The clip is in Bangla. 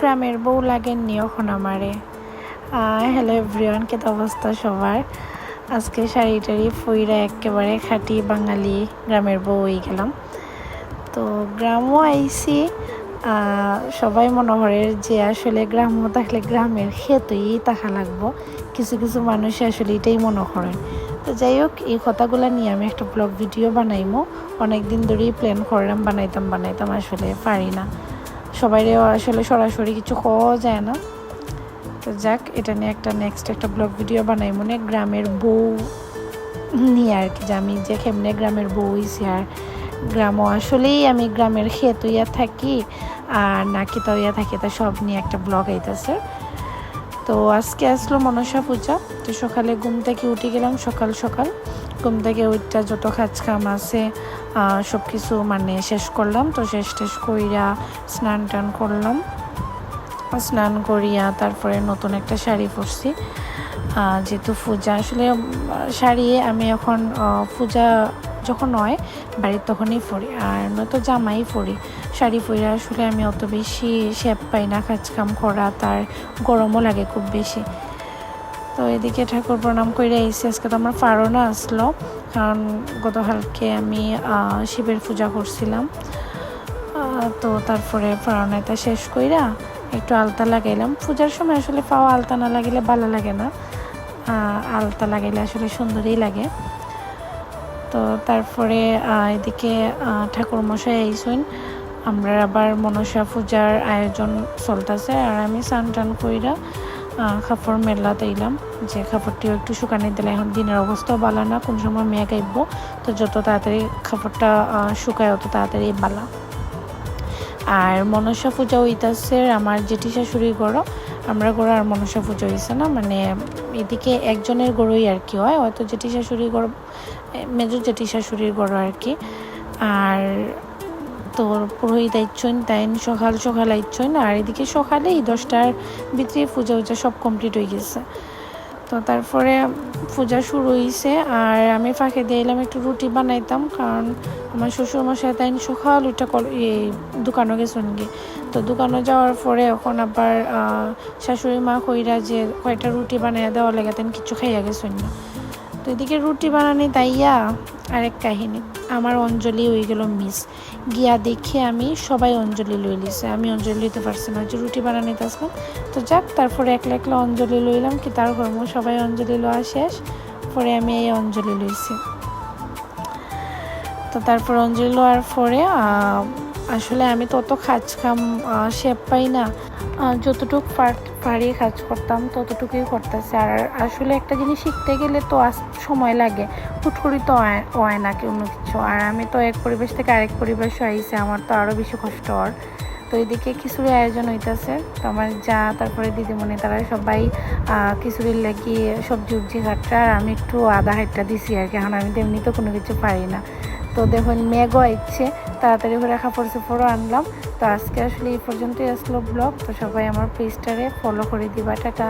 গ্রামের বউ লাগেননি এখন আমারে। হ্যালো এভরিওয়ান, কেত অবস্থা সবার? আজকে শাড়ি টাড়ি ফইরা একেবারে খাঁটি বাঙালি গ্রামের বউ হয়ে গেলাম। তো গ্রামও আইছি। সবাই মনে করে যে আসলে গ্রামও থাকলে গ্রামের খেতেই তাকা লাগবো, কিছু কিছু মানুষ আসলে এটাই মনে করেন। তো যাই হোক, এই কথাগুলো নিয়ে আমি একটা ব্লগ ভিডিও বানাইমো। অনেক দিন ধরেই প্ল্যান করলাম, বানাইতাম আসলে পারি না, সবাইও আসলে সরাসরি কিছু খাওয়া যায় না। তো যাক, এটা নিয়ে নেক্সট একটা ব্লগ ভিডিও বানাই মনে গ্রামের বউ নিয়ে আর কি, যে আমি যে কেমনে গ্রামের বউ হইছি, আর গ্রামও আসলেই আমি গ্রামের ক্ষেত হইয়া থাকি আর নাকি তো হইয়া থাকি, তা সব নিয়ে একটা ব্লগ আইতেছে। তো আজকে আসলো মনসা পূজা। তো সকালে ঘুম থেকে উঠে গেলাম, সকাল ঘুম থেকে উঠটা যত কাজ কাম আছে সব কিছু মানে শেষ করলাম। তো শেষ কইরা স্নান টান করলাম, স্নান করিয়া তারপরে নতুন একটা শাড়ি পরছি। যেহেতু পূজা আসলে শাড়ি আমি এখন পূজা যখন হয় বাড়ির তখনই পরি, আর নয়তো জামাই পরি। শাড়ি পরে আসলে আমি অত বেশি শেপ পাই না কাজকাম করা, তার গরমও লাগে খুব বেশি। তো এদিকে ঠাকুর প্রণাম করে এসে আজকে তো আমার ফারনা আসলো, কারণ গতকালকে আমি শিবের পূজা করছিলাম। তো তারপরে ফারনাটা শেষ কইরা একটু আলতা লাগাইলাম। পূজার সময় আসলে পাওয়া আলতা না লাগাইলে ভালো লাগে না, আলতা লাগাইলে আসলে সুন্দরই লাগে। তো তারপরে এদিকে ঠাকুর মশাই আইসেন, আমরা আবার মনসা পূজার আয়োজন চলতেছে। আর আমি স্নান টান কইরা কাপড় মেলা দিলাম, যে কাপড়টিও একটু শুকানি দিলে, এখন দিনের অবস্থাও ভালো না, কোন সময় মেয়ে গাইব। তো যত তাড়াতাড়ি কাপড়টা শুকায় অত তাড়াতাড়ি বালা। আর মনসা পূজা হইতাছে আমার জেঠি শাশুড়ির গড়, আমরা গড় আর মনসা পুজো হয়েছে না, মানে এদিকে একজনের গড়ই আর কি হয়, হয়তো জেঠি শাশুড়ির গড়, মেজর জেঠি শাশুড়ির গড় আর কি। আর তোর পুরোহিত আইচ্ছেন, তাই সকাল আইচ্ছেন। আর এদিকে সকালেই 10টার ভিতরে পূজা সব কমপ্লিট হয়ে গেছে। তো তারপরে পূজা শুরু হয়েছে, আর আমি ফাঁকে দিলাম একটু রুটি বানাইতাম, কারণ আমার শ্বশুরমশাই তাই সকাল ওইটা দোকানে গেছেন গিয়ে। তো দোকানে যাওয়ার পরে এখন আবার শাশুড়ি মা কইরা যে কয়টা রুটি বানাইয়া দেওয়া লাগে, তেন কিছু খাইয়া গেছেন না। তো এদিকে রুটি বানানি তাইয়া আরেক কাহিনী, আমার অঞ্জলি হয়ে গেল মিস। গিয়া দেখে আমি সবাই অঞ্জলি লই লিছে, আমি অঞ্জলি লইতে পারছি না, যে রুটি বানানিতে আসলাম। তো যাক, তারপরে একলা অঞ্জলি লইলাম, কি তার কর্ম, সবাই অঞ্জলি লওয়া শেষ, পরে আমি এই অঞ্জলি লইছি। তো তারপর অঞ্জলি লওয়ার পরে আসলে আমি তো অত কাজ কাম শেপ পাই না, যতটুকু পারি কাজ করতাম ততটুকুই করতেছে। আর আসলে একটা জিনিস শিখতে গেলে তো সময় লাগে, হুট করি তো হয় না কোনো কিছু। আর আমি তো এক পরিবেশ থেকে আরেক পরিবেশ আইছে, আমার তো আরও বেশি কষ্ট হয়। তো এদিকে খিচুড়ি আয়োজন হইতেছে, তো আমার যা তারপরে দিদিমণি তারা সবাই খিচুড়ির লাগি সবজি উবজি কাটটা, আর আমি একটু আদা হাইটটা দিছি আর কি, এখন আমি তেমনি তো কোনো কিছু পারি না। তো দেখুন মেঘও ইচ্ছে, তাড়াতাড়ি করে কাপড় চোপড়ও আনলাম। তো আজকে আসলে এই পর্যন্তই আসলো ব্লগ। তো সবাই আমার পেজটারে ফলো করে দিবা, টাটা।